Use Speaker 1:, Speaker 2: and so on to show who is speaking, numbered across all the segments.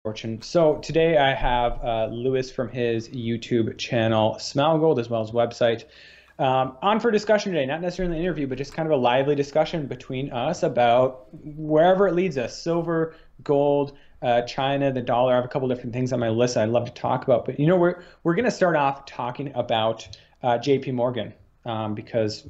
Speaker 1: Fortune. So today I have Lewis from his YouTube channel, Smaulgld, as well as website, on for discussion today. Not necessarily an interview, but just kind of a lively discussion between us about wherever it leads us: silver, gold, China, the dollar. I have a couple different things on my list I'd love to talk about. But we're going to start off talking about JPMorgan. Because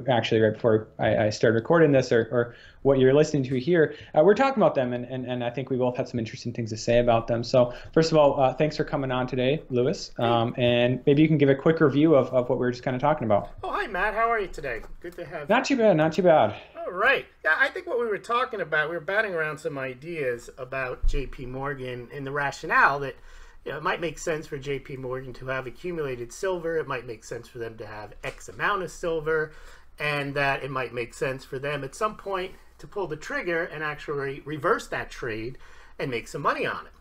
Speaker 1: actually right before I started recording this, or what you're listening to here, we're talking about them, and I think we both had some interesting things to say about them. So first of all, thanks for coming on today, Lewis, and maybe you can give a quick review of what we were just kind of talking about.
Speaker 2: Oh, hi, Matt. How are you today? Good to have you.
Speaker 1: Not too bad, not too bad.
Speaker 2: All right. Yeah, I think what we were talking about, we were batting around some ideas about JP Morgan and the rationale that it might make sense for JP Morgan to have accumulated silver. It might make sense for them to have X amount of silver, and that it might make sense for them at some point to pull the trigger and actually reverse that trade and make some money on it.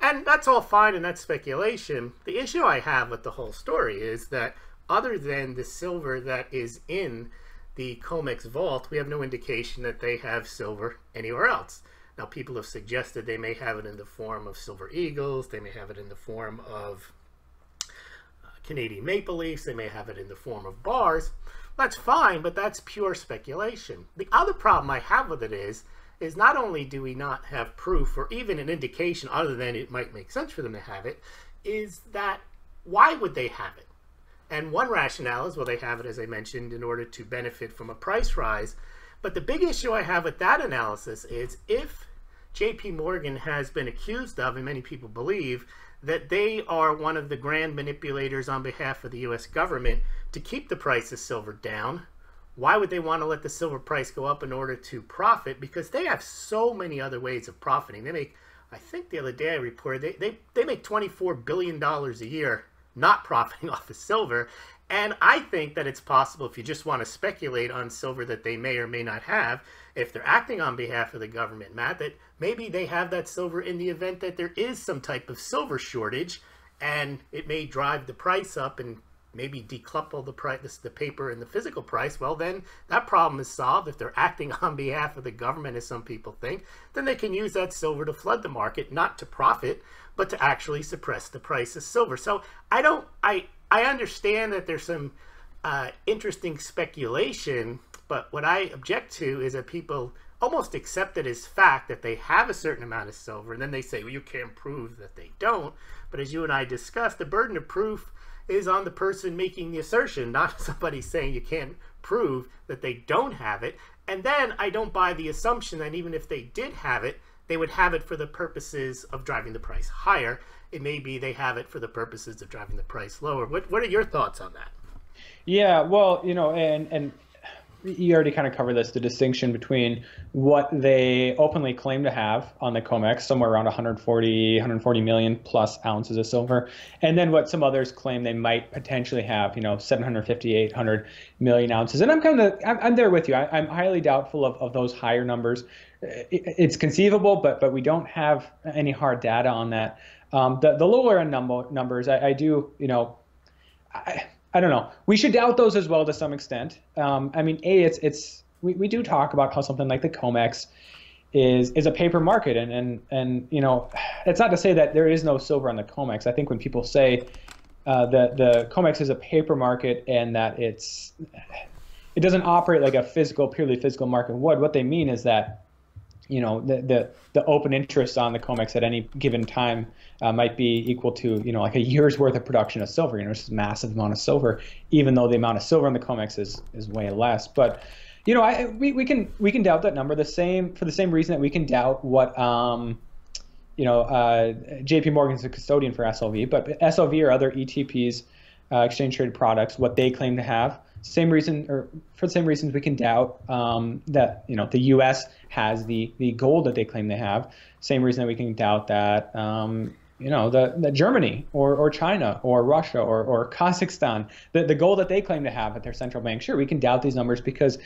Speaker 2: And that's all fine, and that's speculation. The issue I have with the whole story is that other than the silver that is in the COMEX vault, we have no indication that they have silver anywhere else. Now, people have suggested they may have it in the form of silver eagles, they may have it in the form of Canadian maple leafs, they may have it in the form of bars. That's fine, but that's pure speculation. The other problem I have with it is not only do we not have proof or even an indication other than it might make sense for them to have it, is that why would they have it? And one rationale is, well, they have it, as I mentioned, in order to benefit from a price rise. But the big issue I have with that analysis is if JP Morgan has been accused of, and many people believe, that they are one of the grand manipulators on behalf of the US government to keep the price of silver down, why would they want to let the silver price go up in order to profit? Because they have so many other ways of profiting. They make, I think the other day I reported, they make $24 billion a year not profiting off of silver. And I think that it's possible, if you just want to speculate on silver that they may or may not have, if they're acting on behalf of the government, Matt, that maybe they have that silver in the event that there is some type of silver shortage, and it may drive the price up and maybe decouple the price, the paper and the physical price. Well, then that problem is solved. If they're acting on behalf of the government, as some people think, then they can use that silver to flood the market, not to profit, but to actually suppress the price of silver. So I understand that there's some interesting speculation, but what I object to is that people almost accept it as fact that they have a certain amount of silver, and then they say, well, you can't prove that they don't. But as you and I discussed, the burden of proof is on the person making the assertion, not somebody saying you can't prove that they don't have it. And then I don't buy the assumption that even if they did have it, they would have it for the purposes of driving the price higher. It may be they have it for the purposes of driving the price lower. What are your thoughts on that?
Speaker 1: Yeah, well, and you already kind of covered this, the distinction between what they openly claim to have on the COMEX, somewhere around 140 million plus ounces of silver, and then what some others claim they might potentially have, 750, 800 million ounces. And I'm there with you. I'm highly doubtful of those higher numbers. It's conceivable, but we don't have any hard data on that. The lower end numbers, I do, I don't know. We should doubt those as well to some extent. I mean, we do talk about how something like the COMEX is a paper market, and it's not to say that there is no silver on the COMEX. I think when people say that the COMEX is a paper market and that it doesn't operate like a purely physical market would, what they mean is that the open interest on the COMEX at any given time might be equal to like a year's worth of production of silver. It's a massive amount of silver, even though the amount of silver in the COMEX is way less. But we can doubt that number for the same reason that we can doubt what JP Morgan's a custodian for SLV, but SLV or other ETPs, exchange traded products, what they claim to have. Same reason, or for the same reasons, we can doubt that the U.S. has the gold that they claim they have. Same reason that we can doubt that that Germany or China or Russia or Kazakhstan, the gold that they claim to have at their central bank. Sure, we can doubt these numbers because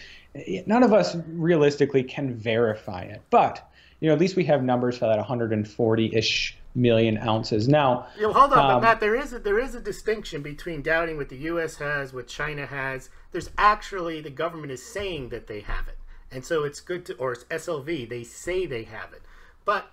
Speaker 1: none of us realistically can verify it. But at least we have numbers for that 140-ish million ounces. Now,
Speaker 2: hold on, but Matt, there is a distinction between doubting what the U.S. has, what China has. There's actually, the government is saying that they have it, and so it's good to, or it's SLV, they say they have it. But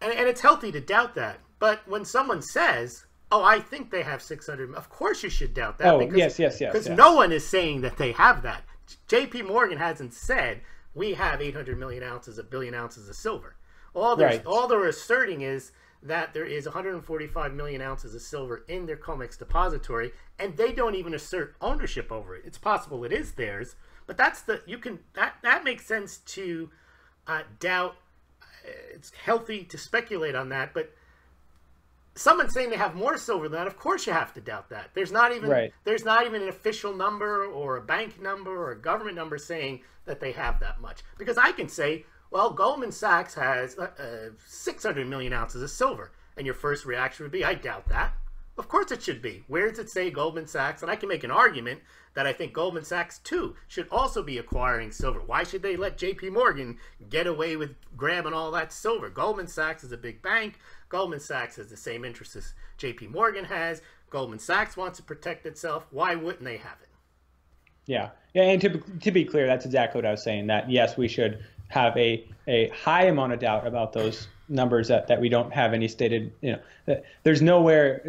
Speaker 2: And it's healthy to doubt that. But when someone says, oh, I think they have 600, of course you should doubt that.
Speaker 1: Oh,
Speaker 2: because,
Speaker 1: yes.
Speaker 2: Because no one is saying that they have that. JPMorgan hasn't said, we have 800 million ounces, 1 billion ounces of silver. All they're asserting is that there is 145 million ounces of silver in their COMEX depository, and they don't even assert ownership over it. It's possible it is theirs, but that makes sense to doubt. It's healthy to speculate on that, but someone saying they have more silver than that, of course you have to doubt that. There's not even an official number or a bank number or a government number saying that they have that much. Because I can say, well, Goldman Sachs has 600 million ounces of silver. And your first reaction would be, I doubt that. Of course it should be. Where does it say Goldman Sachs? And I can make an argument that I think Goldman Sachs, too, should also be acquiring silver. Why should they let JPMorgan get away with grabbing all that silver? Goldman Sachs is a big bank. Goldman Sachs has the same interests as JPMorgan has. Goldman Sachs wants to protect itself. Why wouldn't they have it?
Speaker 1: Yeah. And to be clear, that's exactly what I was saying, that yes, we should have a high amount of doubt about those numbers that we don't have any stated, there's nowhere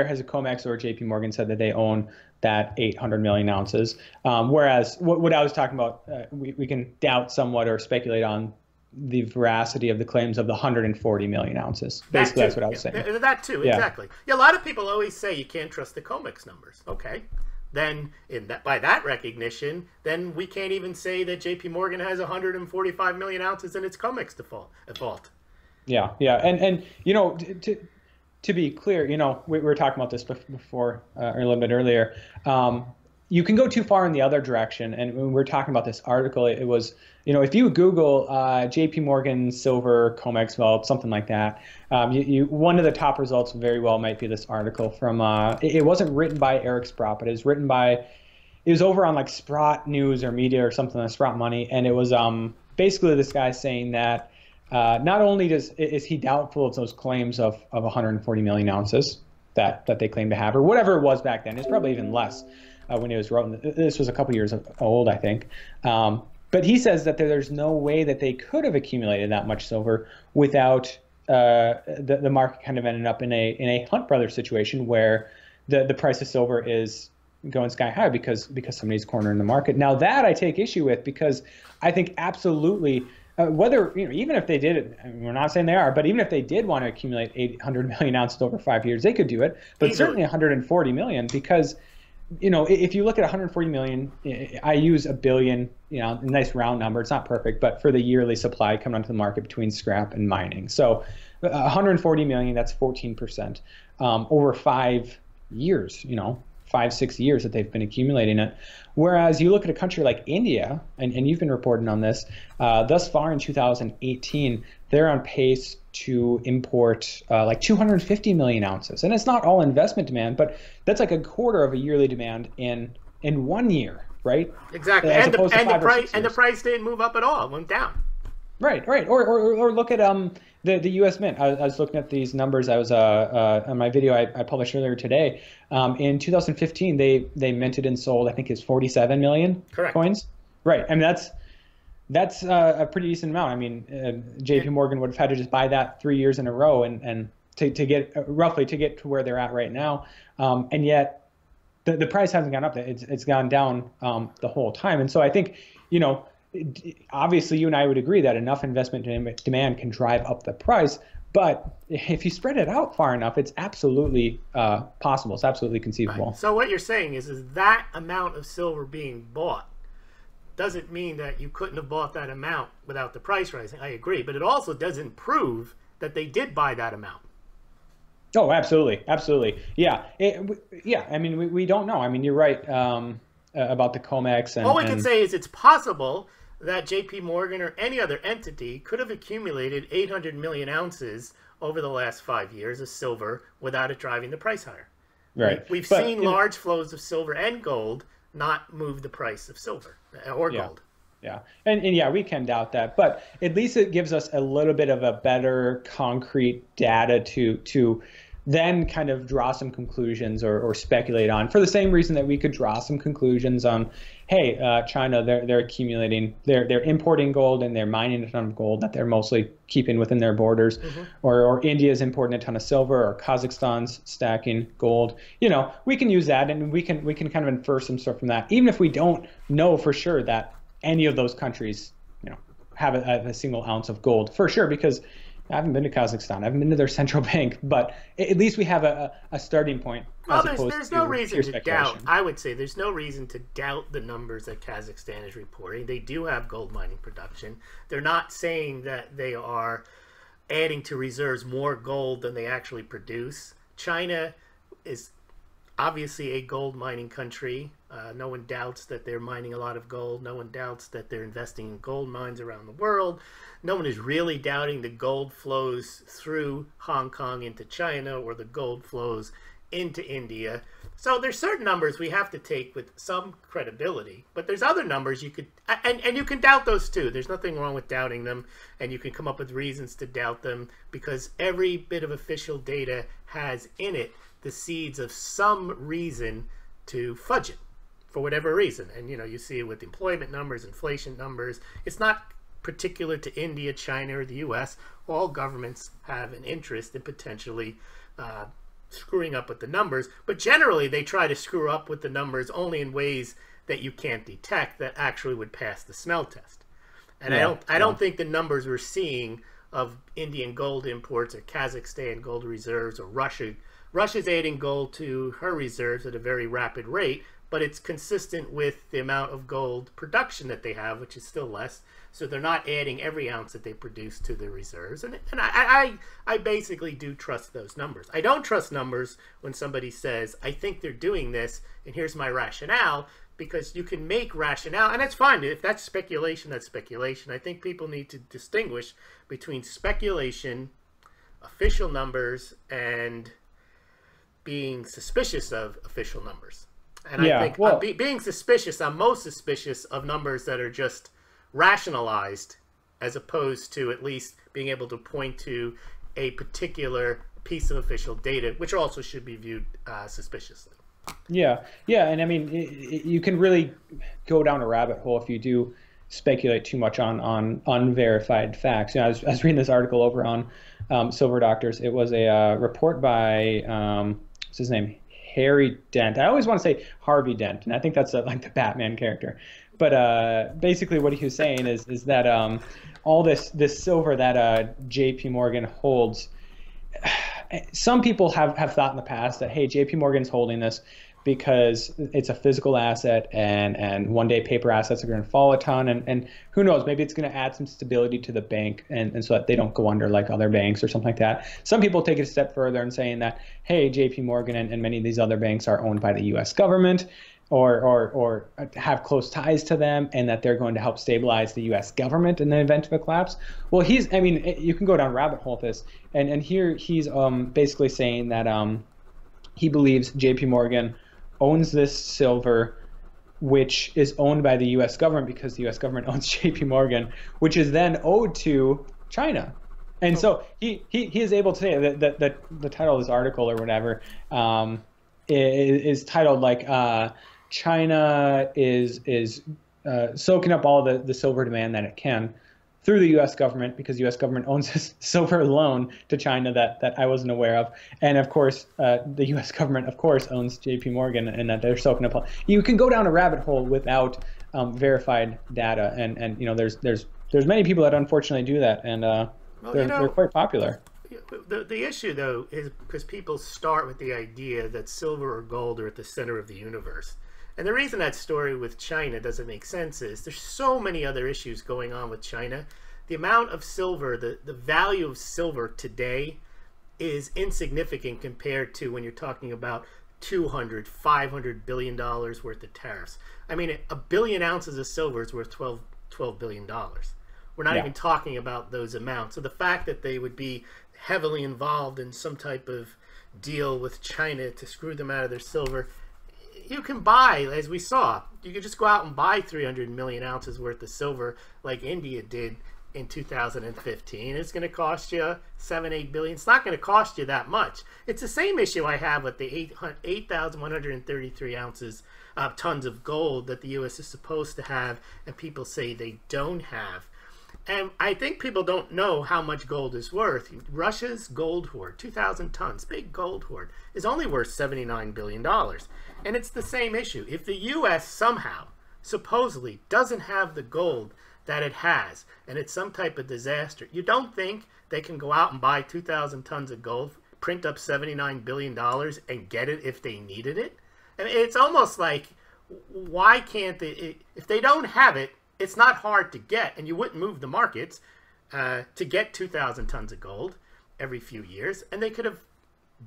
Speaker 1: has a COMEX or JPMorgan said that they own that 800 million ounces. Whereas what I was talking about, we can doubt somewhat or speculate on the veracity of the claims of the 140 million ounces. Basically, that's what I was saying.
Speaker 2: That too, exactly. Yeah, a lot of people always say you can't trust the COMEX numbers. Okay. Then by that recognition, then we can't even say that JPMorgan has 145 million ounces in its COMEX default. Yeah.
Speaker 1: And to be clear, we were talking about this before or a little bit earlier. You can go too far in the other direction. And when we're talking about this article, it was, if you Google JPMorgan silver COMEX vault, something like that, one of the top results very well might be this article from, it wasn't written by Eric Sprott, but it was over on like Sprott News or Media or something like Sprott Money. And it was basically this guy saying that not only is he doubtful of those claims of 140 million ounces that they claim to have, or whatever it was back then, it's probably even less when it was written. This was a couple years old, I think. But he says that there's no way that they could have accumulated that much silver without the market kind of ended up in a Hunt Brothers situation where the price of silver is going sky high because somebody's cornering the market. Now that I take issue with, because I think absolutely whether even if they did it, I mean, we're not saying they are, but even if they did want to accumulate 800 million ounces over 5 years, they could do it. But certainly 140 million, because if you look at 140 million, I use a billion, a nice round number. It's not perfect, but for the yearly supply coming onto the market between scrap and mining. So 140 million, that's 14% over 5 years, 5-6 years that they've been accumulating it. Whereas you look at a country like India, and you've been reporting on this, thus far in 2018, they're on pace to import like 250 million ounces. And it's not all investment demand, but that's like a quarter of a yearly demand in 1 year, right?
Speaker 2: Exactly. And the price didn't move up at all. It went down.
Speaker 1: Right. Or look at the U.S. Mint. I was looking at these numbers. I was on my video I published earlier today. In 2015, they minted and sold, I think it's 47 million coins. Right. I mean that's a pretty decent amount. I mean, JPMorgan would have had to just buy that 3 years in a row and to get roughly to where they're at right now. And yet the price hasn't gone up. It's gone down the whole time. And so I think obviously you and I would agree that enough investment demand can drive up the price, but if you spread it out far enough, it's absolutely possible. It's absolutely conceivable.
Speaker 2: Right. So what you're saying is that amount of silver being bought doesn't mean that you couldn't have bought that amount without the price rising. I agree, but it also doesn't prove that they did buy that amount.
Speaker 1: Oh, absolutely. Yeah. I mean, we don't know. I mean, you're right about the COMEX.
Speaker 2: All we can say is it's possible that JPMorgan or any other entity could have accumulated 800 million ounces over the last 5 years of silver without it driving the price higher.
Speaker 1: Right.
Speaker 2: We've seen large flows of silver and gold not move the price of silver or gold.
Speaker 1: Yeah. And yeah, we can doubt that, but at least it gives us a little bit of a better concrete data to then kind of draw some conclusions or speculate on, for the same reason that we could draw some conclusions on, hey, China, they're accumulating, they're importing gold and they're mining a ton of gold that they're mostly keeping within their borders, or India's importing a ton of silver, or Kazakhstan's stacking gold. We can use that, and we can kind of infer some stuff from that, even if we don't know for sure that any of those countries, have a single ounce of gold for sure, because I haven't been to Kazakhstan. I haven't been to their central bank, but at least we have a starting point.
Speaker 2: Well, there's no reason to doubt. I would say there's no reason to doubt the numbers that Kazakhstan is reporting. They do have gold mining production. They're not saying that they are adding to reserves more gold than they actually produce. China is obviously a gold mining country. No one doubts that they're mining a lot of gold. No one doubts that they're investing in gold mines around the world. No one is really doubting the gold flows through Hong Kong into China, or the gold flows into India. So there's certain numbers we have to take with some credibility, but there's other numbers you could, and you can doubt those too. There's nothing wrong with doubting them, and you can come up with reasons to doubt them, because every bit of official data has in it the seeds of some reason to fudge it for whatever reason. And you see it with employment numbers, inflation numbers. It's not particular to India, China, or the US. All governments have an interest in potentially screwing up with the numbers, but generally they try to screw up with the numbers only in ways that you can't detect that actually would pass the smell test. And I don't think the numbers we're seeing of Indian gold imports, or Kazakhstan gold reserves, or Russia's adding gold to her reserves at a very rapid rate, but it's consistent with the amount of gold production that they have, which is still less. So they're not adding every ounce that they produce to their reserves. And I basically do trust those numbers. I don't trust numbers when somebody says, I think they're doing this, and here's my rationale, because you can make rationale, and it's fine. If that's speculation, that's speculation. I think people need to distinguish between speculation, official numbers, and being suspicious of official numbers. And I think being suspicious, I'm most suspicious of numbers that are just rationalized, as opposed to at least being able to point to a particular piece of official data, which also should be viewed suspiciously.
Speaker 1: Yeah, and I mean, you can really go down a rabbit hole if you do speculate too much on unverified facts. I was reading this article over on Silver Doctors. It was a report by what's his name? Harry Dent. I always want to say Harvey Dent, and I think that's like the Batman character. But basically what he was saying is that all this silver that JPMorgan holds, some people have thought in the past that, hey, JPMorgan's holding this because it's a physical asset, and one day paper assets are going to fall a ton, and who knows, maybe it's going to add some stability to the bank, and so that they don't go under like other banks or something like that. Some people take it a step further and saying that, hey, JPMorgan and many of these other banks are owned by the US government, or have close ties to them, and that they're going to help stabilize the US government in the event of a collapse. Well, you can go down a rabbit hole with this, and here he's basically saying that he believes JPMorgan owns this silver, which is owned by the US government, because the US government owns JPMorgan, which is then owed to China. And so he is able to say that the title of this article or whatever is titled like China is soaking up all the silver demand that it can through the U.S. government, because the U.S. government owns this silver loan to China that I wasn't aware of. And of course, the U.S. government, of course, owns JPMorgan, and that they're soaking up. You can go down a rabbit hole without verified data, and there's many people that unfortunately do that, and they're quite popular.
Speaker 2: The issue, though, is because people start with the idea that silver or gold are at the center of the universe. And the reason that story with China doesn't make sense is there's so many other issues going on with China. The amount of silver, the value of silver today is insignificant compared to when you're talking about $200, $500 billion worth of tariffs. I mean, a billion ounces of silver is worth $12 billion. We're not even talking about those amounts. So the fact that they would be heavily involved in some type of deal with China to screw them out of their silver, you can buy, as we saw, you could just go out and buy 300 million ounces worth of silver like India did in 2015. It's going to cost you 7-8 billion. It's not going to cost you that much. It's the same issue I have with the 8,133 ounces tons of gold that the U.S. is supposed to have, and people say they don't have. And I think people don't know how much gold is worth. Russia's gold hoard, 2,000 tons, big gold hoard, is only worth $79 billion. And it's the same issue. If the U.S. somehow, supposedly, doesn't have the gold that it has, and it's some type of disaster, you don't think they can go out and buy 2,000 tons of gold, print up $79 billion, and get it if they needed it? I mean, it's almost like, why can't they? If they don't have it, it's not hard to get, and you wouldn't move the markets to get 2,000 tons of gold every few years, and they could have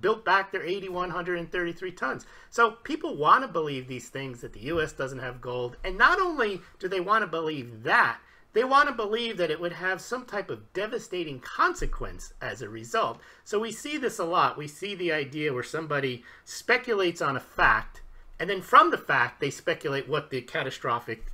Speaker 2: built back their 8,133 tons. So people want to believe these things, that the U.S. doesn't have gold, and not only do they want to believe that, they want to believe that it would have some type of devastating consequence as a result. So we see this a lot. We see the idea where somebody speculates on a fact, and then from the fact, they speculate what the catastrophic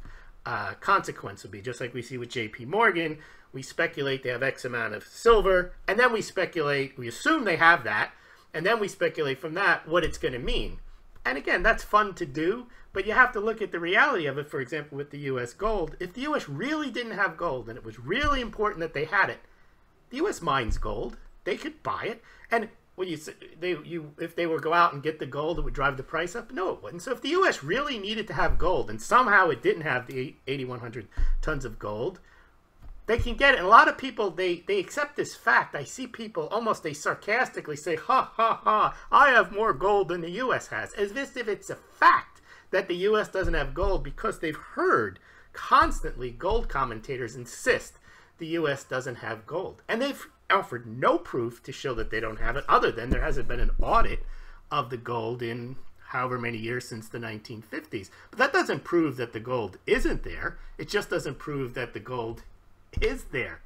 Speaker 2: consequence would be. Just like we see with JPMorgan, we speculate they have X amount of silver, and then we speculate, we assume they have that, and then we speculate from that what it's going to mean. And again, that's fun to do, but you have to look at the reality of it. For example, with the U.S. gold, if the U.S. really didn't have gold and it was really important that they had it, the U.S. mines gold. They could buy it. And when you say if they were go out and get the gold, it would drive the price up? No, it wouldn't. So if the U.S. really needed to have gold and somehow it didn't have the 8,100 tons of gold, they can get it. And a lot of people, they accept this fact. I see people almost, they sarcastically say, ha, ha, ha, I have more gold than the U.S. has, as if it's a fact that the U.S. doesn't have gold, because they've heard constantly gold commentators insist the U.S. doesn't have gold. And they've offered no proof to show that they don't have it, other than there hasn't been an audit of the gold in however many years since the 1950s. But that doesn't prove that the gold isn't there. It just doesn't prove that the gold is there.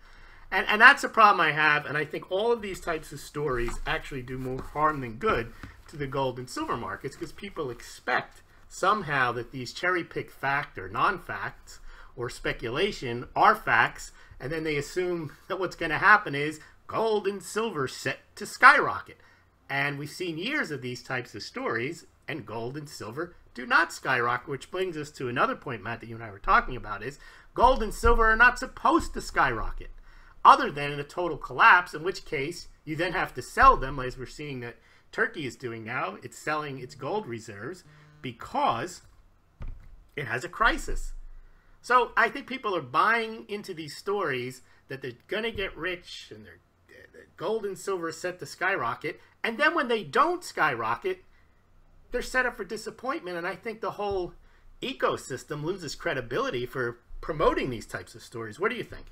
Speaker 2: And that's a problem I have, and I think all of these types of stories actually do more harm than good to the gold and silver markets, because people expect somehow that these cherry-picked fact or non-facts or speculation are facts, and then they assume that what's going to happen is gold and silver set to skyrocket. And we've seen years of these types of stories, and gold and silver do not skyrocket, which brings us to another point, Matt, that you and I were talking about, is gold and silver are not supposed to skyrocket, other than in a total collapse, in which case you then have to sell them, as we're seeing that Turkey is doing now. It's selling its gold reserves because it has a crisis. So I think people are buying into these stories that they're going to get rich and their gold and silver is set to skyrocket. And then when they don't skyrocket, they're set up for disappointment. And I think the whole ecosystem loses credibility for promoting these types of stories. What do you think?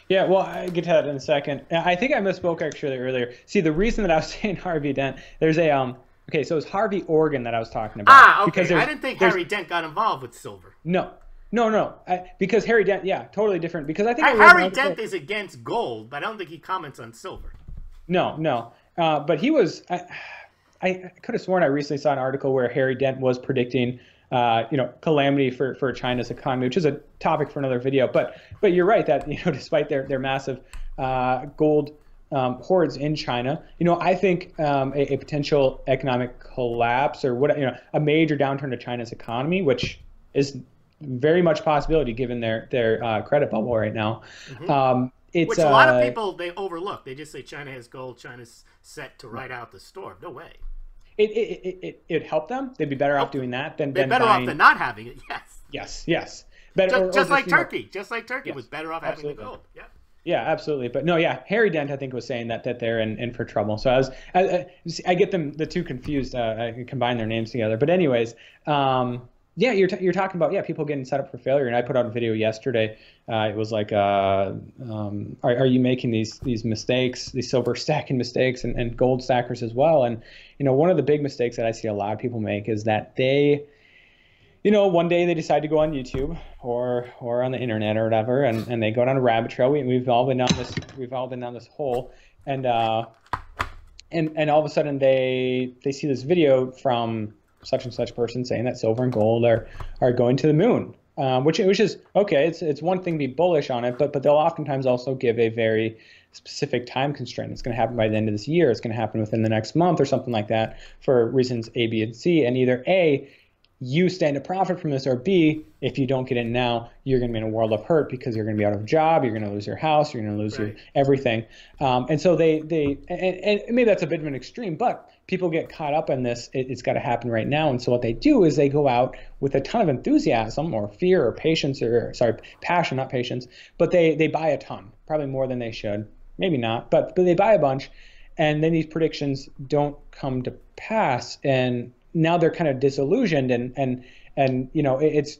Speaker 1: Yeah, well, I get to that in a second. I think I misspoke actually earlier. See, the reason that I was saying Harvey Dent, there's a okay, so it was Harvey Organ that I was talking about.
Speaker 2: Ah, okay. I didn't think Harry Dent got involved with silver.
Speaker 1: No. Because Harry Dent, yeah, totally different. Because I think
Speaker 2: Harry Dent is against gold, but I don't think he comments on silver.
Speaker 1: No. But he was. I could have sworn I recently saw an article where Harry Dent was predicting, calamity for China's economy, which is a topic for another video. But you're right that despite their massive gold hoards in China, I think a potential economic collapse or a major downturn to China's economy, which is very much a possibility given their credit bubble right now.
Speaker 2: Mm-hmm. Which a lot of people, they overlook. They just say China has gold, China's set to ride out the storm. No way.
Speaker 1: It helped them. They'd be better off doing that than
Speaker 2: better off than not having it.
Speaker 1: Yes. Better,
Speaker 2: just like Turkey. Just like Turkey was better off having the gold. Yeah.
Speaker 1: Yeah, absolutely. But no, yeah, Harry Dent, I think, was saying that they're in for trouble. So I get the two confused. I combine their names together. But anyways, yeah, you're talking about people getting set up for failure. And I put out a video yesterday. It was like, are you making these mistakes, these silver stacking mistakes, and gold stackers as well? And one of the big mistakes that I see a lot of people make is that they, one day they decide to go on YouTube or on the internet or whatever, and they go down a rabbit trail. We've all been down this hole, and all of a sudden they see this video from such and such person saying that silver and gold are going to the moon. which is okay. It's one thing to be bullish on it, but they'll oftentimes also give a very specific time constraint. It's going to happen by the end of this year. It's going to happen within the next month or something like that for reasons A, B, and C. And either A, you stand to profit from this, or B, if you don't get in now, you're going to be in a world of hurt because you're going to be out of a job, you're going to lose your house, you're going to lose your everything. And so and maybe that's a bit of an extreme, but people get caught up in this. It's got to happen right now. And so what they do is they go out with a ton of enthusiasm or fear or patience, or sorry, passion, not patience, but they buy a ton, probably more than they should, maybe not, but they buy a bunch, and then these predictions don't come to pass, and now they're kind of disillusioned, and it's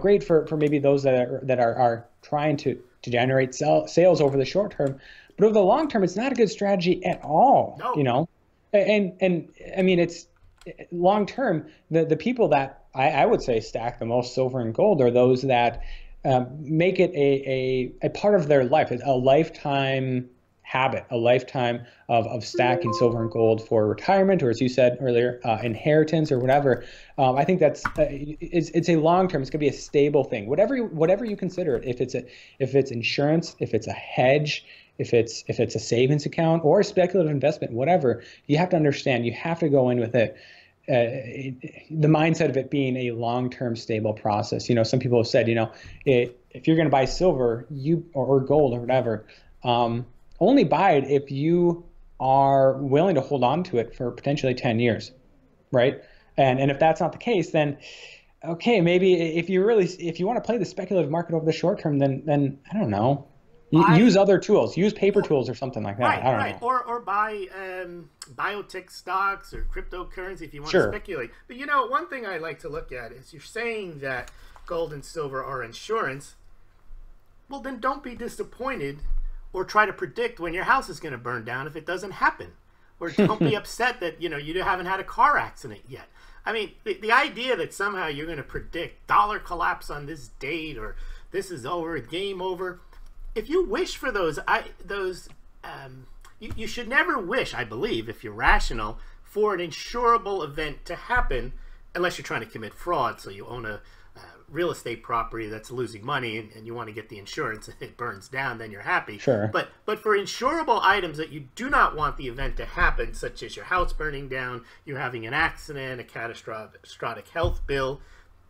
Speaker 1: great for maybe those that are trying to generate sales over the short term, but over the long term, it's not a good strategy at all. No. And I mean, it's long term. The people that I would say stack the most silver and gold are those that make it a part of their life, a lifetime habit, a lifetime of stacking silver and gold for retirement, or as you said earlier, inheritance or whatever. I think that's it's a long term. It's going to be a stable thing. Whatever you consider it, if it's insurance, if it's a hedge, if it's a savings account or a speculative investment, whatever, you have to understand. You have to go in with it. The mindset of it being a long-term stable process. Some people have said, if you're going to buy silver, or gold or whatever, only buy it if you are willing to hold on to it for potentially 10 years, right? And if that's not the case, then okay, maybe if you want to play the speculative market over the short term, then I don't know. Use other tools, use paper tools or something like that. I don't know. Or
Speaker 2: buy biotech stocks or cryptocurrency if you want to speculate. But one thing I like to look at is you're saying that gold and silver are insurance. Well, then don't be disappointed or try to predict when your house is going to burn down if it doesn't happen. Or don't be upset that you haven't had a car accident yet. I mean, the idea that somehow you're going to predict dollar collapse on this date, or this is over, game over. If you wish for you should never wish, I believe, if you're rational, for an insurable event to happen, unless you're trying to commit fraud. So you own a real estate property that's losing money, and you want to get the insurance, and it burns down, then you're happy.
Speaker 1: Sure.
Speaker 2: But for insurable items that you do not want the event to happen, such as your house burning down, you're having an accident, a catastrophic health bill,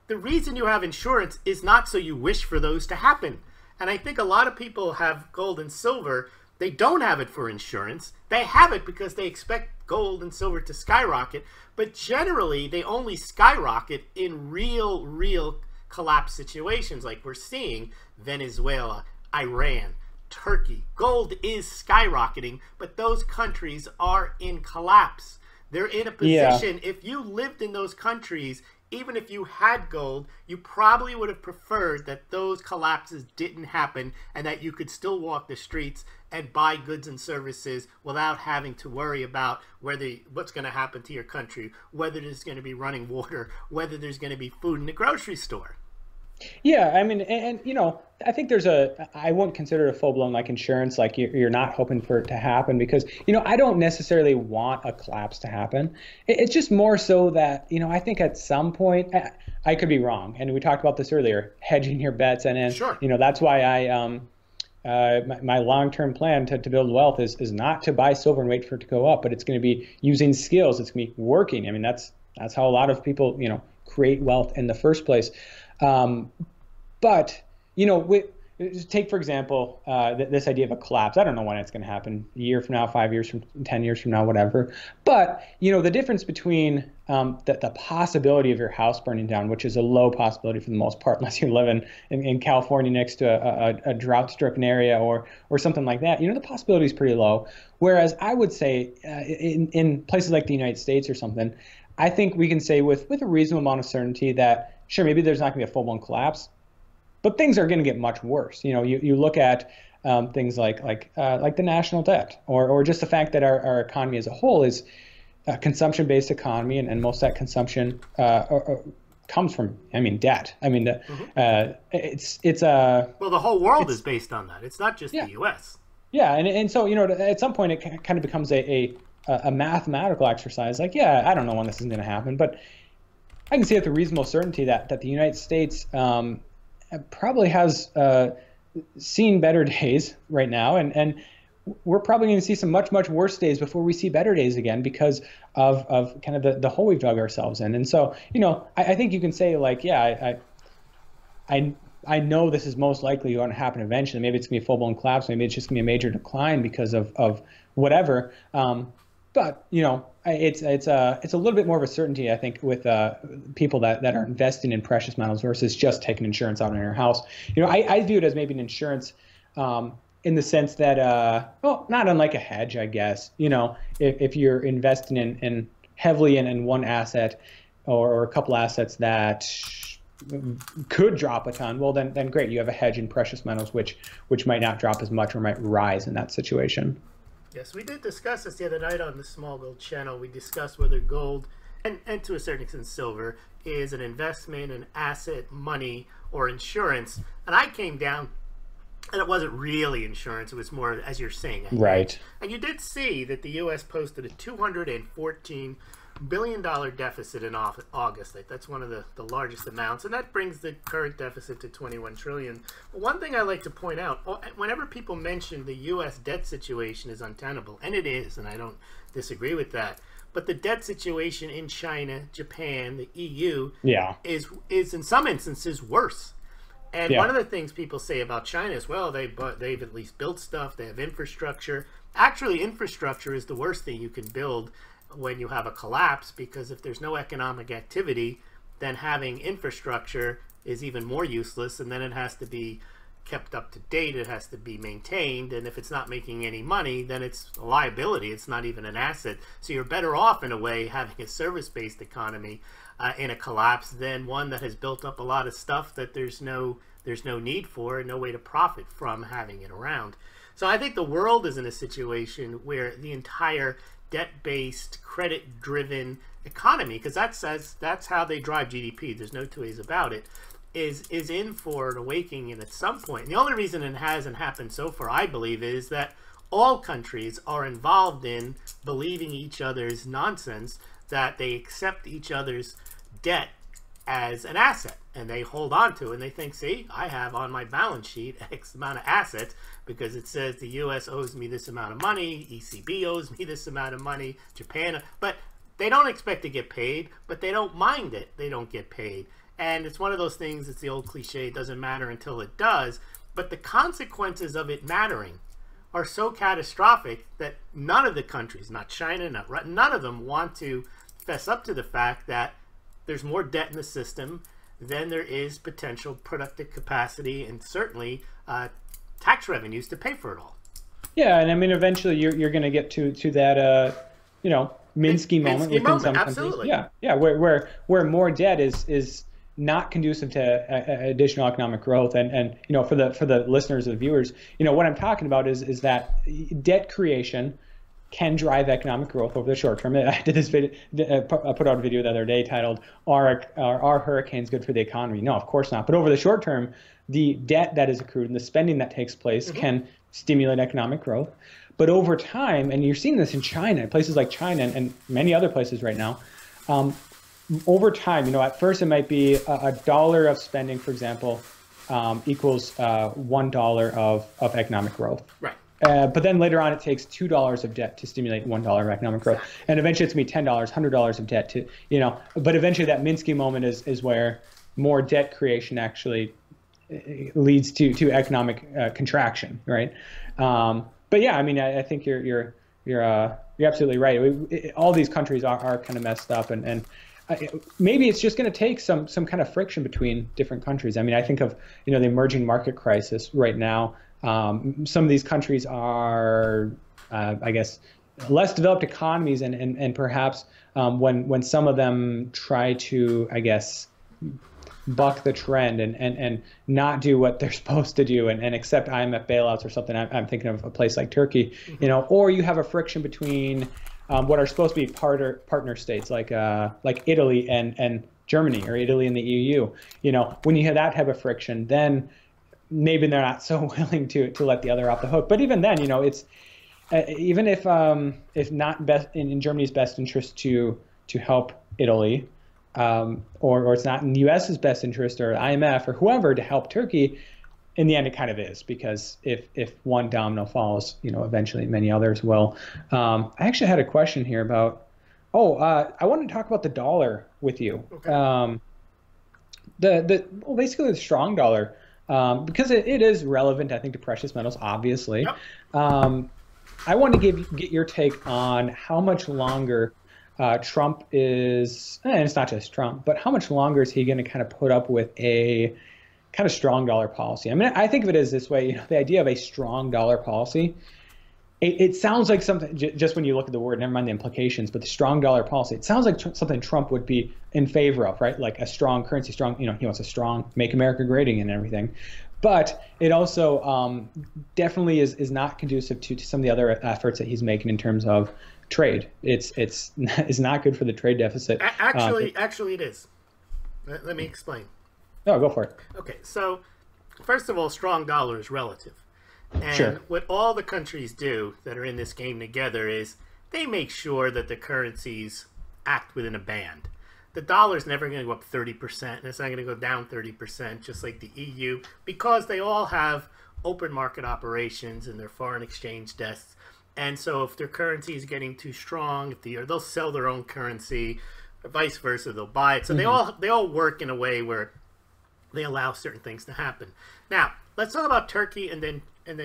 Speaker 2: the reason you have insurance is not so you wish for those to happen. And I think a lot of people have gold and silver. They don't have it for insurance. They have it because they expect gold and silver to skyrocket. But generally, they only skyrocket in real collapse situations, like we're seeing Venezuela, Iran, Turkey. Gold is skyrocketing, but those countries are in collapse. They're in a position, if you lived in those countries, even if you had gold, you probably would have preferred that those collapses didn't happen, and that you could still walk the streets and buy goods and services without having to worry about what's going to happen to your country, whether there's going to be running water, whether there's going to be food in the grocery store.
Speaker 1: Yeah, I mean, and I think I wouldn't consider it a full-blown like insurance, like you're not hoping for it to happen, because, I don't necessarily want a collapse to happen. It's just more so that, I think at some point, I could be wrong. And we talked about this earlier, hedging your bets. And
Speaker 2: sure.
Speaker 1: That's why my long-term plan to build wealth is not to buy silver and wait for it to go up, but it's going to be using skills. It's going to be working. I mean, that's how a lot of people, create wealth in the first place. But, take, for example, this idea of a collapse. I don't know when it's going to happen, a year from now, 5 years from 10 years from now, whatever. But, the difference between the possibility of your house burning down, which is a low possibility for the most part, unless you live in California next to a drought-stricken area or something like that, the possibility is pretty low. Whereas I would say in places like the United States or something, I think we can say with a reasonable amount of certainty that, sure, maybe there's not going to be a full-blown collapse, but things are going to get much worse. You look at things like the national debt, or just the fact that our economy as a whole is a consumption-based economy, and most of that consumption comes from, debt. It's
Speaker 2: well, the whole world is based on that. It's not just the U.S.
Speaker 1: Yeah, and so at some point it kind of becomes a mathematical exercise. Like, I don't know when this is going to happen, but I can see with a reasonable certainty that the United States probably has seen better days right now, and we're probably going to see some much worse days before we see better days again because of kind of the hole we've dug ourselves in. And so, I think you can say like, yeah, I know this is most likely going to happen eventually. Maybe it's going to be a full-blown collapse. Maybe it's just going to be a major decline because of whatever. But it's a little bit more of a certainty, I think, with people that are investing in precious metals versus just taking insurance out on your house. I view it as maybe an insurance in the sense that, not unlike a hedge, I guess. If you're investing in heavily in one asset or a couple assets that could drop a ton, well, then great, you have a hedge in precious metals, which might not drop as much or might rise in that situation.
Speaker 2: Yes, we did discuss this the other night on the Smaulgld channel. We discussed whether gold and to a certain extent silver is an investment, an asset, money, or insurance. And I came down, and it wasn't really insurance. It was more, as you're saying.
Speaker 1: Right.
Speaker 2: And you did see that the U.S. posted a $214 billion deficit in August. That's one of the largest amounts, and that brings the current deficit to 21 trillion. But one thing I like to point out, whenever people mention the U.S. debt situation is untenable, and it is, and I don't disagree with that, but the debt situation in China, Japan, the EU is in some instances worse. And one of the things people say about China is, well, they've at least built stuff, they have infrastructure. Actually, infrastructure is the worst thing you can build when you have a collapse, because if there's no economic activity, then having infrastructure is even more useless, and then it has to be kept up to date, it has to be maintained, and if it's not making any money, then it's a liability, it's not even an asset. So you're better off in a way having a service-based economy in a collapse than one that has built up a lot of stuff that there's no need for and no way to profit from having it around. So I think the world is in a situation where the entire debt-based, credit-driven economy, because that's how they drive GDP, there's no two ways about it, is in for an awakening. And at some point, and the only reason it hasn't happened so far, I believe, is that all countries are involved in believing each other's nonsense, that they accept each other's debt as an asset, and they hold on to it, and they think, see, I have on my balance sheet X amount of assets because it says the US owes me this amount of money, ECB owes me this amount of money, Japan, but they don't expect to get paid, but they don't mind it, they don't get paid. And it's one of those things, it's the old cliche, it doesn't matter until it does, but the consequences of it mattering are so catastrophic that none of the countries, not China, not Russia, none of them want to fess up to the fact that there's more debt in the system than there is potential productive capacity and certainly tax revenues to pay for it all.
Speaker 1: Yeah, and I mean, eventually you're going to get to that Minsky moment within some countries.
Speaker 2: Absolutely.
Speaker 1: Yeah, where more debt is not conducive to additional economic growth. And for the listeners and viewers, what I'm talking about is that debt creation can drive economic growth over the short term. I did this video, I put out a video the other day titled, are hurricanes good for the economy? No, of course not. But over the short term, the debt that is accrued and the spending that takes place can stimulate economic growth. But over time, and you're seeing this in China, places like China and many other places right now, over time, at first it might be a dollar of spending, for example, equals $1 of economic growth.
Speaker 2: Right.
Speaker 1: But then later on, it takes $2 of debt to stimulate $1 of economic growth, and eventually it's going to be $10, $100 of debt to, But eventually, that Minsky moment is where more debt creation actually leads to economic contraction, right? But yeah, I mean, I think you're absolutely right. All these countries are kind of messed up, and maybe it's just going to take some kind of friction between different countries. I mean, I think of the emerging market crisis right now. Some of these countries are, I guess, less developed economies, and perhaps when some of them try to, I guess, buck the trend and not do what they're supposed to do and accept IMF bailouts or something. I'm thinking of a place like Turkey, or you have a friction between what are supposed to be partner states like Italy and Germany, or Italy and the EU. When you have that type of friction, then maybe they're not so willing to let the other off the hook. But even then, it's even if not in Germany's best interest to help Italy, or it's not in the U.S.'s best interest, or IMF or whoever, to help Turkey, in the end it kind of is, because if one domino falls, eventually many others will. I actually had a question here about. I wanted to talk about the dollar with you.
Speaker 2: Okay.
Speaker 1: Well, basically the strong dollar, because it is relevant, I think, to precious metals, obviously.
Speaker 2: Yep.
Speaker 1: I want to get your take on how much longer Trump is, and it's not just Trump, but how much longer is he going to kind of put up with a kind of strong dollar policy? I mean, I think of it as this way, the idea of a strong dollar policy. It sounds like something, just when you look at the word, never mind the implications, but the strong dollar policy, it sounds like something Trump would be in favor of, right? Like a strong currency, he wants a strong Make America Great Again and everything. But it also definitely is not conducive to some of the other efforts that he's making in terms of trade. It's not good for the trade deficit.
Speaker 2: Actually, it is. Let me explain.
Speaker 1: No, go for it.
Speaker 2: Okay, so first of all, strong dollar is relative. And
Speaker 1: Sure.
Speaker 2: what all the countries do that are in this game together is they make sure that the currencies act within a band. The dollar's never going to go up 30%, and it's not going to go down 30%, just like the EU, because they all have open market operations and their foreign exchange desks. And so if their currency is getting too strong, they'll sell their own currency, or vice versa, they'll buy it. So they all work in a way where they allow certain things to happen. Now, let's talk about Turkey and then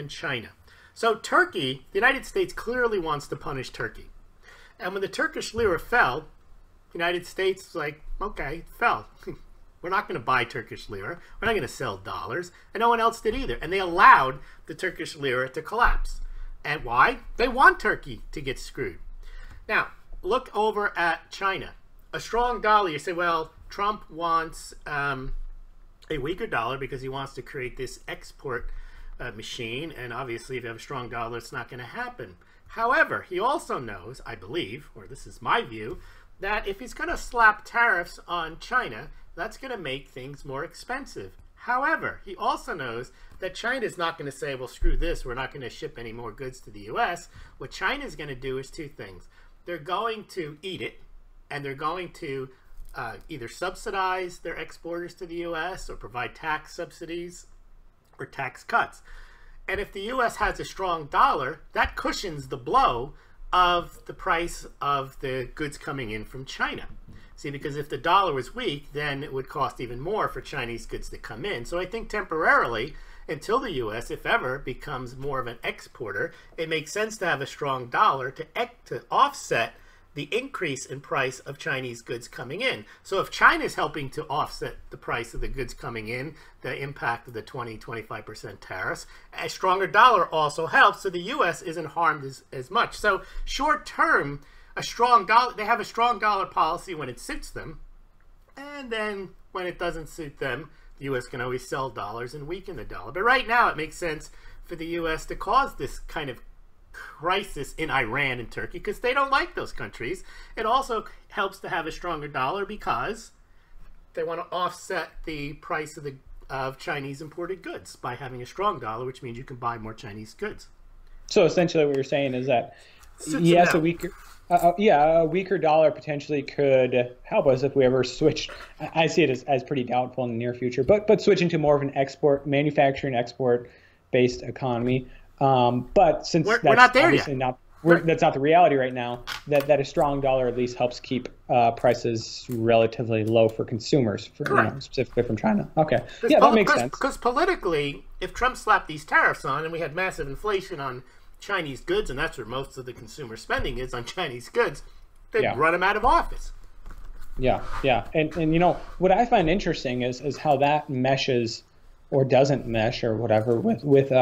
Speaker 2: China. So Turkey, the United States clearly wants to punish Turkey. And when the Turkish lira fell, the United States was like, okay, it fell. We're not going to buy Turkish lira. We're not going to sell dollars. And no one else did either. And they allowed the Turkish lira to collapse. And why? They want Turkey to get screwed. Now, look over at China. A strong dollar, you say, well, Trump wants a weaker dollar because he wants to create this export machine, and obviously if you have a strong dollar, it's not going to happen. However, he also knows, I believe, or this is my view, that if he's going to slap tariffs on China, that's going to make things more expensive. However, he also knows that China is not going to say, well, screw this, we're not going to ship any more goods to the U.S. What China is going to do is two things. They're going to eat it, and they're going to either subsidize their exporters to the U.S. or provide tax subsidies or tax cuts. And if the U.S. has a strong dollar, that cushions the blow of the price of the goods coming in from China. See, because if the dollar was weak, then it would cost even more for Chinese goods to come in. So I think temporarily, until the U.S., if ever, becomes more of an exporter, it makes sense to have a strong dollar to offset the increase in price of Chinese goods coming in. So if China is helping to offset the price of the goods coming in, the impact of the 20-25% tariffs, a stronger dollar also helps, so the U.S. isn't harmed as much. So short term, a strong dollar, they have a strong dollar policy when it suits them, and then when it doesn't suit them, the U.S. can always sell dollars and weaken the dollar. But right now it makes sense for the U.S. to cause this kind of crisis in Iran and Turkey because they don't like those countries. It also helps to have a stronger dollar because they want to offset the price of Chinese imported goods by having a strong dollar, which means you can buy more Chinese goods.
Speaker 1: So essentially what you're saying is that yes, a weaker dollar potentially could help us if we ever switch. I see it as pretty doubtful in the near future, but switching to more of an manufacturing export based economy. But since
Speaker 2: we're not there yet.
Speaker 1: That's not the reality right now, that a strong dollar at least helps keep prices relatively low for consumers, specifically from China. Okay, yeah, that makes sense.
Speaker 2: Because politically, if Trump slapped these tariffs on and we had massive inflation on Chinese goods, and that's where most of the consumer spending is on Chinese goods, they'd run him out of office.
Speaker 1: Yeah, and what I find interesting is how that meshes or doesn't mesh or whatever with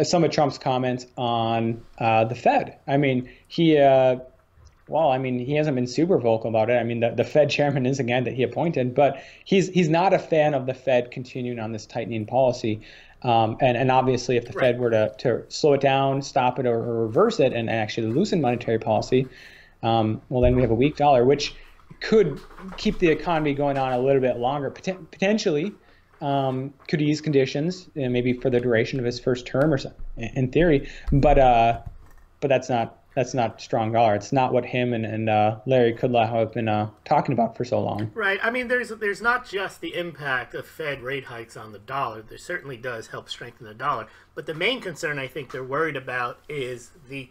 Speaker 1: some of Trump's comments on the Fed. I mean, he hasn't been super vocal about it. I mean, the Fed chairman is a guy that he appointed, but he's not a fan of the Fed continuing on this tightening policy. And obviously, if the Fed were to slow it down, stop it, or reverse it, and actually loosen monetary policy, well, then we have a weak dollar, which could keep the economy going on a little bit longer, potentially. Could ease conditions, maybe for the duration of his first term, or so, in theory. But that's not that's not strong dollar. It's not what him and Larry Kudlow have been talking about for so long.
Speaker 2: Right. I mean, there's not just the impact of Fed rate hikes on the dollar. There certainly does help strengthen the dollar. But the main concern I think they're worried about is the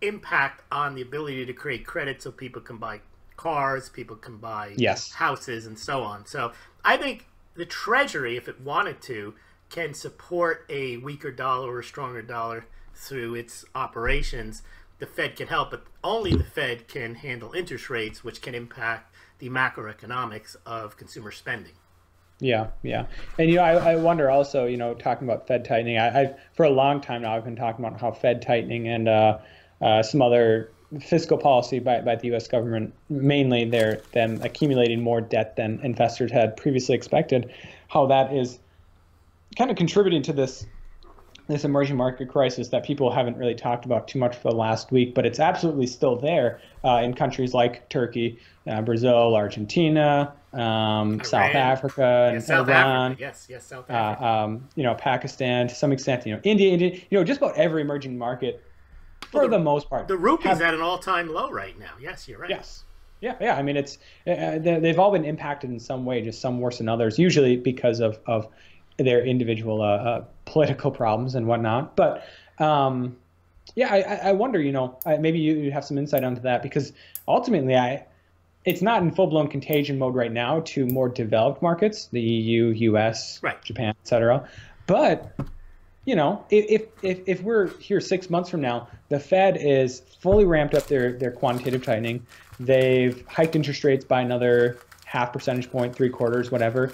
Speaker 2: impact on the ability to create credit so people can buy cars, people can buy houses, and so on. So I think the Treasury, if it wanted to, can support a weaker dollar or a stronger dollar through its operations. The Fed can help, but only the Fed can handle interest rates, which can impact the macroeconomics of consumer spending.
Speaker 1: Yeah, yeah. And, I wonder also, talking about Fed tightening, I've for a long time now, I've been talking about how Fed tightening and some other fiscal policy by the U.S. government, mainly them accumulating more debt than investors had previously expected, how that is kind of contributing to this emerging market crisis that people haven't really talked about too much for the last week, but it's absolutely still there in countries like Turkey, Brazil, Argentina, South Africa, and
Speaker 2: South
Speaker 1: Iran.
Speaker 2: Africa. Yes, South Africa.
Speaker 1: Pakistan to some extent, India, just about every emerging market for the most part.
Speaker 2: The rupee's at an all-time low right now. Yes, you're right.
Speaker 1: Yes. Yeah. I mean, it's they've all been impacted in some way, just some worse than others, usually because of their individual political problems and whatnot. But I wonder, maybe you have some insight onto that, because ultimately it's not in full-blown contagion mode right now to more developed markets, the EU, US,
Speaker 2: right,
Speaker 1: Japan, etc. But if we're here 6 months from now, the Fed is fully ramped up their quantitative tightening. They've hiked interest rates by another 0.5 percentage point, 3/4, whatever.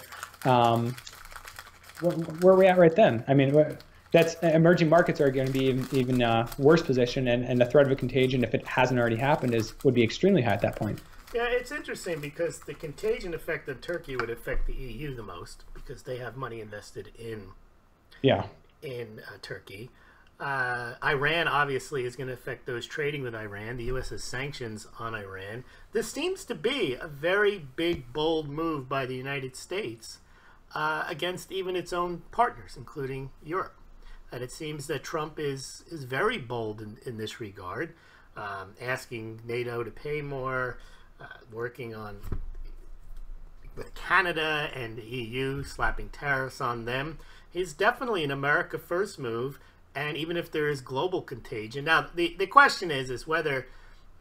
Speaker 1: Where are we at right then? I mean, that's emerging markets are going to be even worse position, and the threat of a contagion, if it hasn't already happened, would be extremely high at that point.
Speaker 2: Yeah, it's interesting because the contagion effect of Turkey would affect the EU the most, because they have money invested in Turkey. Iran obviously is going to affect those trading with Iran. The U.S. has sanctions on Iran. This seems to be a very big, bold move by the United States against even its own partners, including Europe. And it seems that Trump is very bold in this regard, asking NATO to pay more, working on with Canada and the EU, slapping tariffs on them. He's definitely an America First move, and even if there is global contagion. Now, the question is whether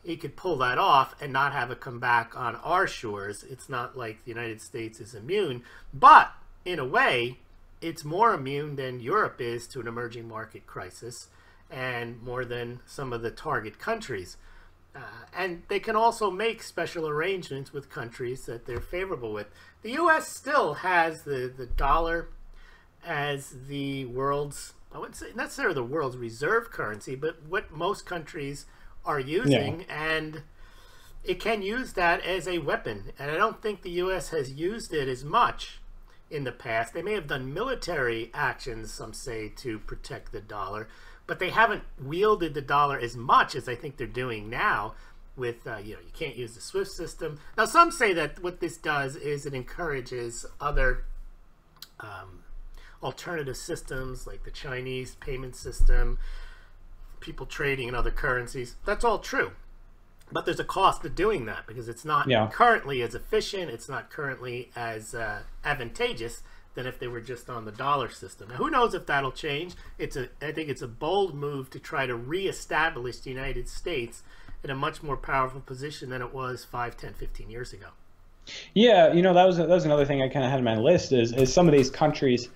Speaker 2: he could pull that off and not have it come back on our shores. It's not like the United States is immune, but in a way, it's more immune than Europe is to an emerging market crisis, and more than some of the target countries. And they can also make special arrangements with countries that they're favorable with. The U.S. still has the dollar as the world's, I wouldn't say necessarily the world's reserve currency, but what most countries are using, and it can use that as a weapon. And I don't think the U.S. has used it as much in the past. They may have done military actions, some say, to protect the dollar, but they haven't wielded the dollar as much as I think they're doing now with, you can't use the SWIFT system. Now, some say that what this does is it encourages other alternative systems, like the Chinese payment system, people trading in other currencies. That's all true. But there's a cost to doing that, because it's not currently as efficient, it's not currently as advantageous than if they were just on the dollar system. Now, who knows if that'll change? I think it's a bold move to try to reestablish the United States in a much more powerful position than it was 5, 10, 15 years ago.
Speaker 1: Yeah, that was another thing I kind of had on my list is some of these countries.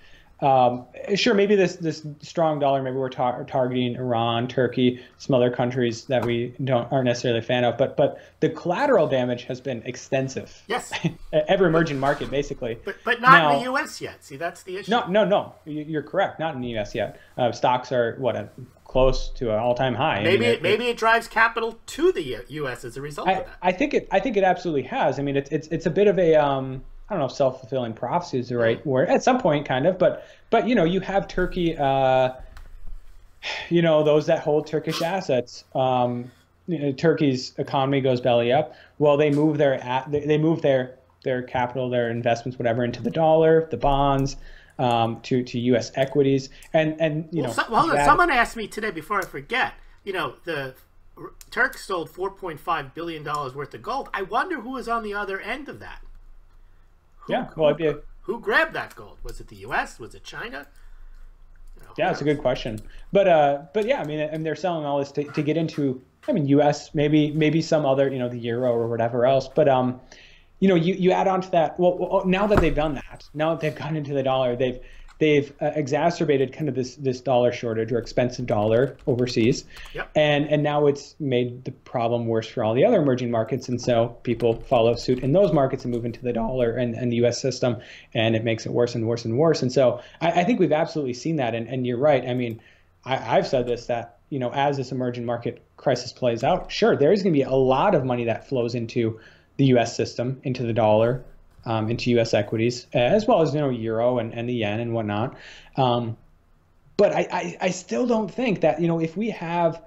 Speaker 1: Sure, maybe this strong dollar, maybe we're targeting Iran, Turkey, some other countries that we aren't necessarily a fan of, but the collateral damage has been extensive.
Speaker 2: Yes.
Speaker 1: Every emerging market, basically.
Speaker 2: But not in the U.S. yet. See, that's the issue.
Speaker 1: No. You're correct. Not in the U.S. yet. Stocks are close to an all-time high.
Speaker 2: Maybe it drives capital to the U.S. as a result of that.
Speaker 1: I think it absolutely has. I mean, it's a bit of a I don't know if self-fulfilling prophecy is the right word. At some point, kind of, but you have Turkey, those that hold Turkish assets. Turkey's economy goes belly up. Well, they move their capital, their investments, whatever, into the dollar, the bonds, to U.S. equities, and
Speaker 2: someone asked me today, before I forget, you know, the Turks sold $4.5 billion worth of gold. I wonder who was on the other end of that. Who grabbed that gold? Was it the U.S.? Was it China? You know,
Speaker 1: yeah, it's a good question. But yeah, I mean, and they're selling all this to get into, I mean, U.S., maybe some other, you know, the euro or whatever else. But you know, you add on to that. Well, now that they've done that, now that they've gotten into the dollar, they've exacerbated kind of this dollar shortage or expensive dollar overseas.
Speaker 2: Yep.
Speaker 1: And now it's made the problem worse for all the other emerging markets. And so people follow suit in those markets and move into the dollar and the US system, and it makes it worse and worse and worse. And so I think we've absolutely seen that. And you're right. I mean, I've said this, that, you know, as this emerging market crisis plays out, sure, there is going to be a lot of money that flows into the US system, into the dollar, into U.S. equities, as well as, you know, euro and the yen and whatnot. But I still don't think that, you know, if we have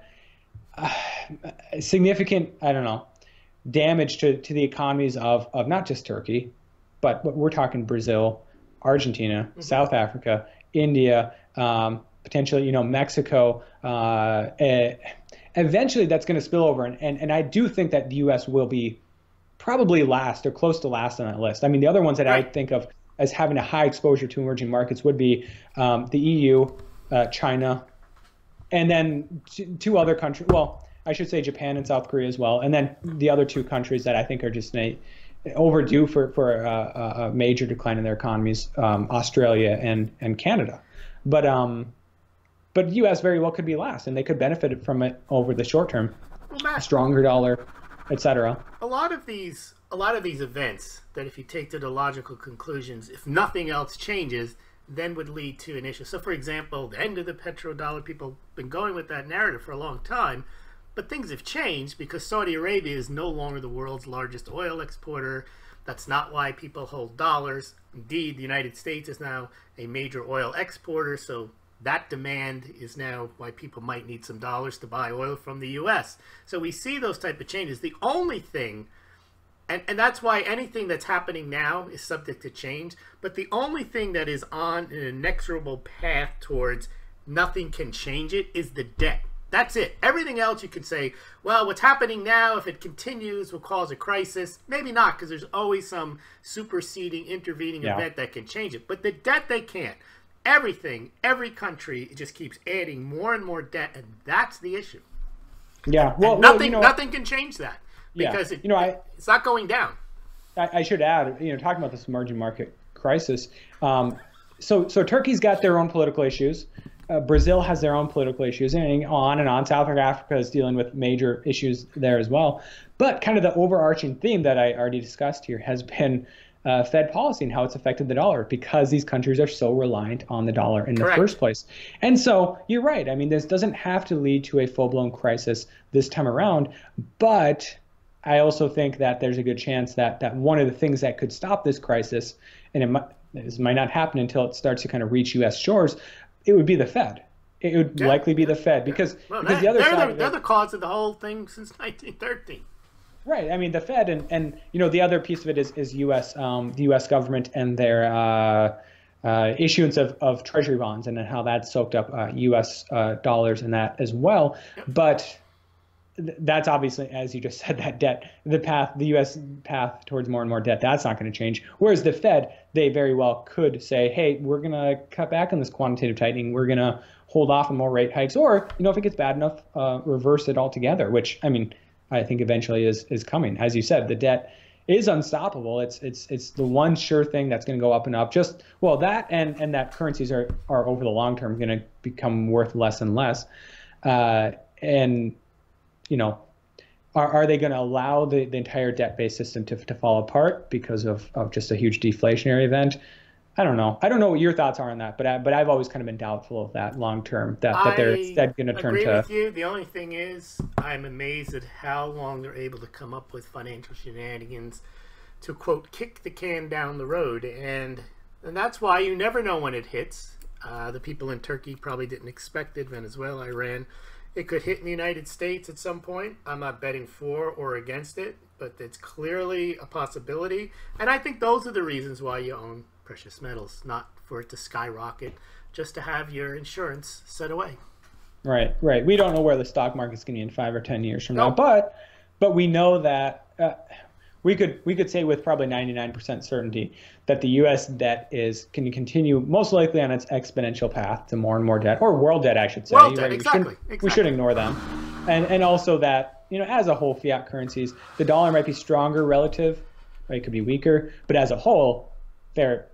Speaker 1: significant, I don't know, damage to the economies of not just Turkey, but we're talking Brazil, Argentina, South Africa, India, potentially, you know, Mexico. Eventually, that's going to spill over, and I do think that the U.S. will be probably last or close to last on that list. I mean, the other ones that I think of as having a high exposure to emerging markets would be the EU, China, and then two other countries. Well, I should say Japan and South Korea as well. And then the other two countries that I think are just overdue for a major decline in their economies, Australia and Canada. But the U.S. very well could be last, and they could benefit from it over the short term.
Speaker 2: Well, Matt,
Speaker 1: a stronger dollar, etc.
Speaker 2: A lot of these events that, if you take to the logical conclusions, if nothing else changes, then would lead to an issue. So, for example, the end of the petrodollar, people have been going with that narrative for a long time, but things have changed because Saudi Arabia is no longer the world's largest oil exporter. That's not why people hold dollars. Indeed, the United States is now a major oil exporter, so that demand is now why people might need some dollars to buy oil from the U.S. So we see those type of changes. The only thing, and that's why anything that's happening now is subject to change, but the only thing that is on an inexorable path towards nothing can change it is the debt. That's it. Everything else you could say, well, what's happening now, if it continues, will cause a crisis. Maybe not, because there's always some superseding, intervening event that can change it. But the debt, they can't. Everything, every country, it just keeps adding more and more debt, and that's the issue.
Speaker 1: Yeah,
Speaker 2: well, nothing can change that because it's not going down.
Speaker 1: I should add, talking about this emerging market crisis. So Turkey's got their own political issues. Brazil has their own political issues, and on and on. South Africa is dealing with major issues there as well. But kind of the overarching theme that I already discussed here has been Fed policy and how it's affected the dollar, because these countries are so reliant on the dollar in the first place. And so you're right. I mean, this doesn't have to lead to a full-blown crisis this time around, but I also think that there's a good chance that one of the things that could stop this crisis, and this might not happen until it starts to kind of reach U.S. shores, it would be the Fed. It would likely be the Fed because the other side
Speaker 2: they're the cause of the whole thing since 1913.
Speaker 1: Right. I mean, the Fed and the other piece of it is U.S. The U.S. government and their issuance of treasury bonds, and then how that soaked up U.S. dollars in that as well. Yep. But that's obviously, as you just said, that debt, the U.S. path towards more and more debt, that's not going to change. Whereas the Fed, they very well could say, hey, we're going to cut back on this quantitative tightening. We're going to hold off on more rate hikes, or if it gets bad enough, reverse it altogether. Which I think eventually is coming. As you said, the debt is unstoppable. It's the one sure thing that's going to go up and up. That and that currencies are over the long term going to become worth less and less. Are they going to allow the entire debt-based system to fall apart because of just a huge deflationary event? I don't know. I don't know what your thoughts are on that, but I've always kind of been doubtful of that long term, that they're instead going to turn to.
Speaker 2: I agree with you. The only thing is, I'm amazed at how long they're able to come up with financial shenanigans to, quote, kick the can down the road, and that's why you never know when it hits. The people in Turkey probably didn't expect it. Venezuela, Iran. It could hit in the United States at some point. I'm not betting for or against it, but it's clearly a possibility. And I think those are the reasons why you own precious metals, not for it to skyrocket, just to have your insurance set away.
Speaker 1: Right, right. We don't know where the stock market's going to be in 5 or 10 years from now,
Speaker 2: Nope.
Speaker 1: but we know that we could say with probably 99% certainty that the U.S. debt is can continue most likely on its exponential path to more and more debt, or world debt, I should say.
Speaker 2: World debt,
Speaker 1: Right?
Speaker 2: exactly.
Speaker 1: We should ignore them, and also that as a whole, fiat currencies, the dollar might be stronger relative, right? It could be weaker, but as a whole, they're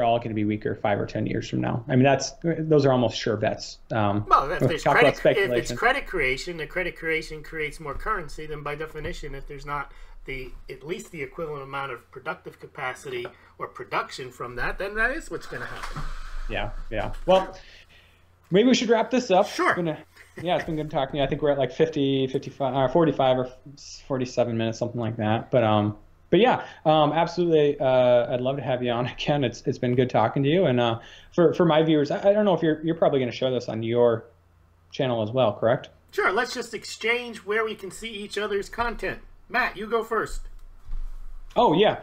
Speaker 1: all going to be weaker 5 or 10 years from now. I mean, those are almost sure bets.
Speaker 2: Well, if
Speaker 1: If
Speaker 2: it's credit creation, the credit creation creates more currency. Then by definition, if there's not at least the equivalent amount of productive capacity or production from that, then that is what's going to happen.
Speaker 1: Yeah, yeah. Well, maybe we should wrap this up.
Speaker 2: Sure.
Speaker 1: It's been good talking to you. I think we're at like 50, 55, 45 or 47 minutes, something like that. But yeah, absolutely. I'd love to have you on again. It's been good talking to you. And for my viewers, I don't know if you're probably going to show this on your channel as well, correct?
Speaker 2: Sure. Let's just exchange where we can see each other's content. Matt, you go first.
Speaker 1: Oh yeah,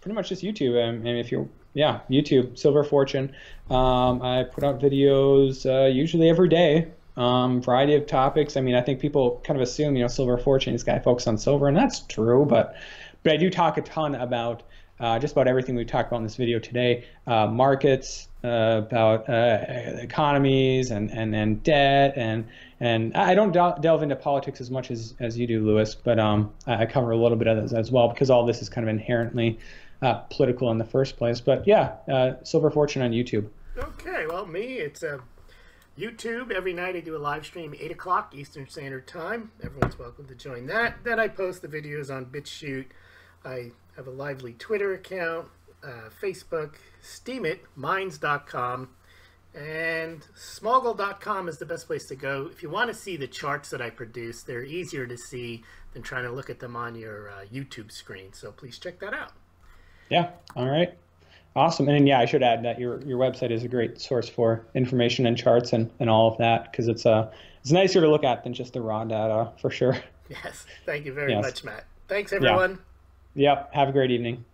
Speaker 1: pretty much just YouTube. And if you're YouTube, Silver Fortune. I put out videos usually every day. Variety of topics. I mean, I think people kind of assume Silver Fortune, this guy focused on silver, and that's true, but I do talk a ton about just about everything we talked about in this video today, markets, about economies and debt, and I don't delve into politics as much as you do, Lewis, but I cover a little bit of this as well because all this is kind of inherently political in the first place. But yeah, Silver Fortune on YouTube.
Speaker 2: Okay, well, it's YouTube. Every night I do a live stream, 8 o'clock Eastern Standard Time. Everyone's welcome to join that. Then I post the videos on BitChute. I have a lively Twitter account, Facebook, Steemit, Minds.com, and Smaulgld.com is the best place to go. If you want to see the charts that I produce, they're easier to see than trying to look at them on your YouTube screen. So please check that out.
Speaker 1: Yeah, all right. Awesome. And yeah, I should add that your website is a great source for information and charts and all of that, because it's nicer to look at than just the raw data, for sure.
Speaker 2: Yes. Thank you very much, Matt. Thanks, everyone.
Speaker 1: Yep. Have a great evening.